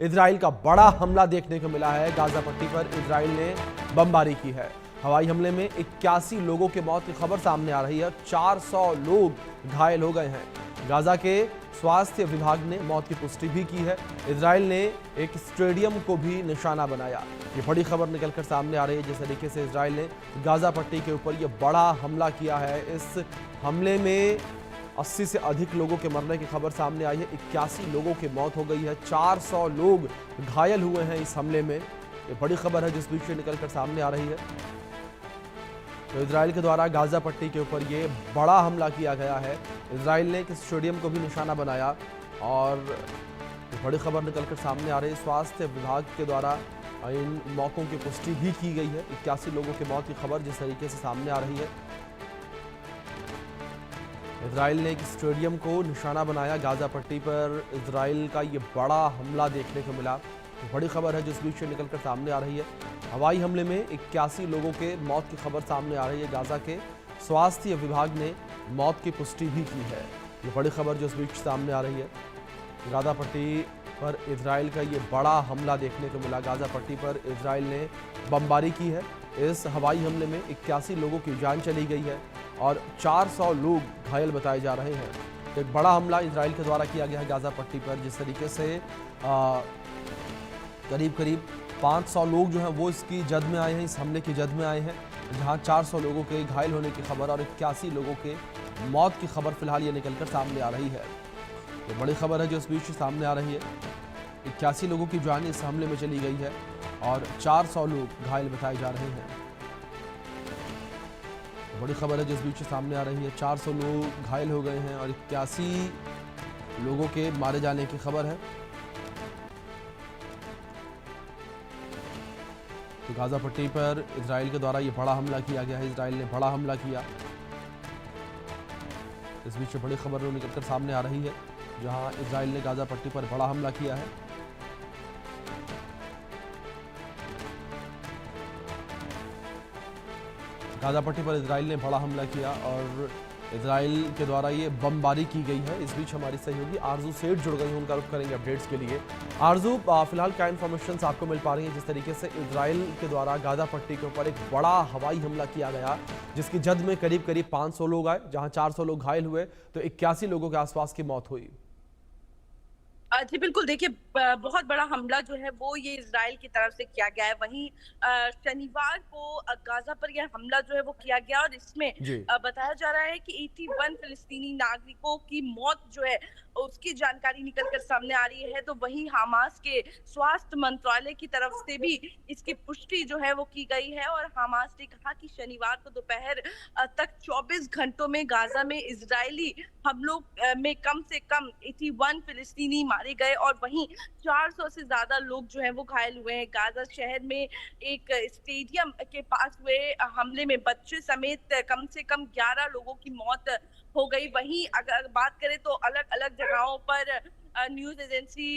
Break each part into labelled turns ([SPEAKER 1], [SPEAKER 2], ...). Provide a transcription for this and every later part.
[SPEAKER 1] Israel का बड़ा हमला देखने को मिला है। गाजा पट्टी पर इजराइल ने बमबारी की है। हवाई हमले में 81 लोगों की मौत की खबर सामने आ रही है। 400 लोग घायल हो गए हैं। गाजा के स्वास्थ्य विभाग ने मौत की पुष्टि भी की है। इजराइल ने एक स्टेडियम को भी निशाना बनाया। ये बड़ी खबर निकलकर सामने आ रही है। जिस तरीके से इजराइल ने गाजा पट्टी के ऊपर ये बड़ा हमला किया है, इस हमले में 80 से अधिक लोगों के मरने की खबर सामने आई है। 81 लोगों की मौत हो गई है। 400 लोग घायल हुए हैं इस हमले में। ये बड़ी खबर है जिस बीच से निकलकर सामने आ रही है। तो इजराइल के द्वारा गाजा पट्टी के ऊपर ये बड़ा हमला किया गया है। इजराइल ने एक स्टेडियम को भी निशाना बनाया और ये बड़ी खबर निकलकर सामने आ रही है। स्वास्थ्य विभाग के द्वारा इन मौतों की पुष्टि भी की गई है। 81 लोगों की मौत की खबर जिस तरीके से सामने आ रही है। इजराइल ने एक स्टेडियम को निशाना बनाया। गाजा पट्टी पर इजराइल का ये बड़ा हमला देखने को मिला। बड़ी खबर है जिस बीच से निकलकर सामने आ रही है। हवाई हमले में 81 लोगों के मौत की खबर सामने आ रही है। गाजा के स्वास्थ्य विभाग ने मौत की पुष्टि भी की है। ये बड़ी खबर जिस बीच सामने आ रही है। गाजा पट्टी पर इजराइल का ये बड़ा हमला देखने को मिला। गाजा पट्टी पर इजराइल ने बमबारी की है। इस हवाई हमले में 81 लोगों की जान चली गई है और 400 लोग घायल बताए जा रहे हैं। तो एक बड़ा हमला इजराइल के द्वारा किया गया है गाजा पट्टी पर। जिस तरीके से करीब 500 लोग जो हैं वो इसकी जद में आए हैं, इस हमले की जद में आए हैं, जहां 400 लोगों के घायल होने की खबर और 81 लोगों के मौत की खबर फिलहाल ये निकलकर सामने आ रही है। ये बड़ी खबर है जो इस बीच सामने आ रही है। 81 लोगों की जान इस हमले में चली गई है और 400 लोग घायल बताए जा रहे हैं। बड़ी खबर है जिस बीच सामने आ रही है। 400 लोग घायल हो गए हैं और 81 लोगों के मारे जाने की खबर है। तो गाजा पट्टी पर इजराइल के द्वारा ये बड़ा हमला किया गया है। इजराइल ने बड़ा हमला किया। इस बीच बड़ी खबर निकलकर सामने आ रही है, जहां इजराइल ने गाजा पट्टी पर बड़ा हमला किया है। गाजा पट्टी पर इजराइल ने बड़ा हमला किया और इजराइल के द्वारा ये बमबारी की गई है। इस बीच हमारी सहयोगी आरजू सेठ जुड़ गई हैं, उनका रुख करेंगे अपडेट्स के लिए। आरजू, फिलहाल क्या इन्फॉर्मेशन आपको मिल पा रही है जिस तरीके से इजराइल के द्वारा गाजा पट्टी के ऊपर एक बड़ा हवाई हमला किया गया, जिसकी जद में करीब 500 लोग आए, जहां 400 लोग घायल हुए, तो 81 लोगों के आसपास की मौत हुई।
[SPEAKER 2] जी बिल्कुल, देखिए बहुत बड़ा हमला जो है वो ये इजराइल की तरफ से किया गया है। वहीं शनिवार को गाजा पर यह हमला जो है वो किया गया और इसमें
[SPEAKER 1] जी।
[SPEAKER 2] बताया जा रहा है कि 81 फिलिस्तीनी नागरिकों की मौत जो है उसकी जानकारी निकलकर सामने आ रही है। तो वहीं हमास के स्वास्थ्य मंत्रालय की तरफ से भी इसकी पुष्टि जो है वो की गई है और हमास ने कहा कि शनिवार को दोपहर तक 24 घंटों में गाजा में इजरायली हमलों में कम से कम 81 फिलिस्तीनी मारे गए और वहीं 400 से ज्यादा लोग जो हैं वो घायल हुए हैं। गाजा शहर में एक स्टेडियम के पास हुए हमले में बच्चे समेत कम से कम 11 लोगों की मौत हो गई। वहीं अगर बात करें तो अलग अलग जगहों पर न्यूज एजेंसी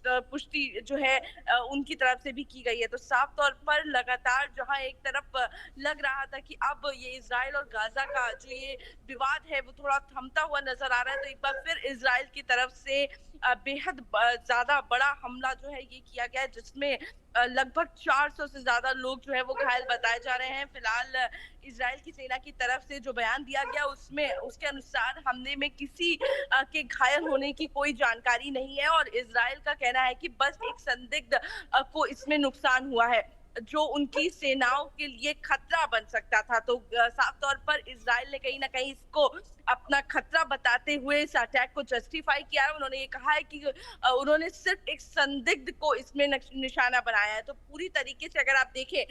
[SPEAKER 2] पुष्टि जो है उनकी तरफ से भी की गई है। तो साफ तौर पर लगातार जहां एक तरफ लग रहा था कि अब ये इजराइल और गाजा का जो ये विवाद है वो थोड़ा थमता हुआ नजर आ रहा है, तो एक बार फिर इजराइल की तरफ से बेहद ज्यादा बड़ा हमला जो है ये किया गया है, जिसमें लगभग 400 से ज्यादा लोग जो है वो घायल बताए जा रहे हैं। फिलहाल इजराइल की सेना की तरफ से जो बयान दिया गया उसमें उसके अनुसार हमले में किसी के घायल होने की कोई जानकारी नहीं है और इजराइल का कहना है कि बस एक संदिग्ध को इसमें नुकसान हुआ है जो उनकी सेनाओं के लिए खतरा बन सकता था। तो साफ तौर पर इजराइल ने कहीं ना कहीं इसको अपना खतरा बताते हुए इस अटैक को जस्टिफाई किया है। उन्होंने ये कहा है कि उन्होंने सिर्फ एक संदिग्ध को इसमें निशाना बनाया है। तो पूरी तरीके से अगर आप देखें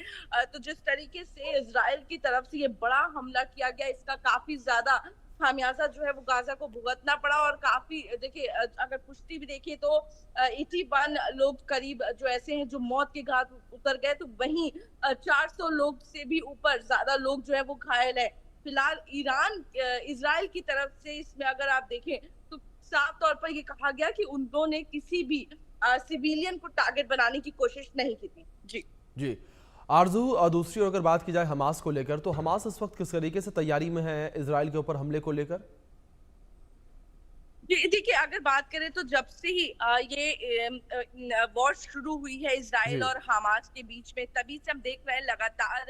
[SPEAKER 2] तो जिस तरीके से इजराइल की तरफ से ये बड़ा हमला किया गया, इसका काफी ज्यादा खामियाजा जो है वो गाजा को भुगतना पड़ा और काफी देखिए अगर पुष्टि भी देखिए तो 81 लोग करीब जो ऐसे हैं जो मौत के घाट उतर गए, तो वहीं 400 लोग से भी ऊपर ज्यादा लोग जो है वो घायल है। फिलहाल इजराइल की तरफ से इसमें अगर आप देखें तो साफ तौर पर ये कहा गया कि उन्होंने किसी भी सिविलियन को टारगेट बनाने की कोशिश नहीं की थी। जी
[SPEAKER 1] जी आरजू, दूसरी ओर अगर बात की जाए हमास को लेकर, तो हमास इस वक्त किस तरीके से तैयारी में है इजराइल के ऊपर हमले को लेकर?
[SPEAKER 2] जी, देखिए अगर बात करें तो जब से ही ये वॉर शुरू हुई है इज़राइल
[SPEAKER 1] जी।
[SPEAKER 2] और हमास के बीच में, तभी से हम देख रहे हैं लगातार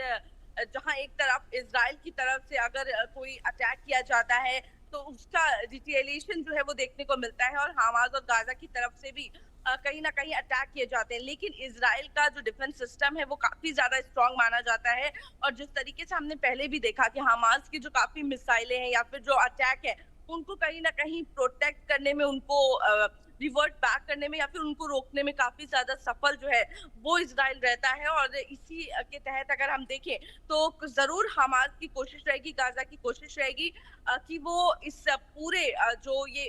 [SPEAKER 2] जहाँ एक तरफ इज़राइल की तरफ से अगर कोई अटैक किया जाता है, तो उसका रिटेलिएशन जो है वो देखने को मिलता है और हमास और गाज़ा की तरफ से भी कहीं न कहीं अटैक किए जाते हैं। लेकिन इज़राइल का जो डिफेंस सिस्टम है वो काफ़ी ज़्यादा स्ट्रॉन्ग माना जाता है और जिस तरीके से हमने पहले भी देखा कि हमास की जो काफ़ी मिसाइलें हैं या फिर जो अटैक है, उनको कहीं न कहीं प्रोटेक्ट करने में, उनको रिवर्ट बैक करने में या फिर उनको रोकने में काफ़ी ज़्यादा सफल जो है, वो इज़राइल रहता है और इसी के तहत अगर हम देखें, तो ज़रूर हमास की कोशिश रहेगी, गाज़ा की कोशिश रहेगी कि वो इस पूरे जो ये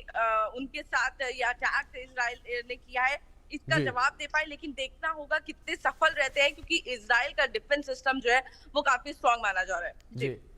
[SPEAKER 2] उनके साथ ये अटैक इज़राइल ने किया है, इसका
[SPEAKER 1] जी।
[SPEAKER 2] जवाब दे पाए। लेकिन देखना होगा कितने सफल रहते हैं क्योंकि इज़राइल का डिफेंस सिस्टम जो है, वो काफ़ी स्ट्रॉन्ग माना जा रहा है। जी।
[SPEAKER 1] जी।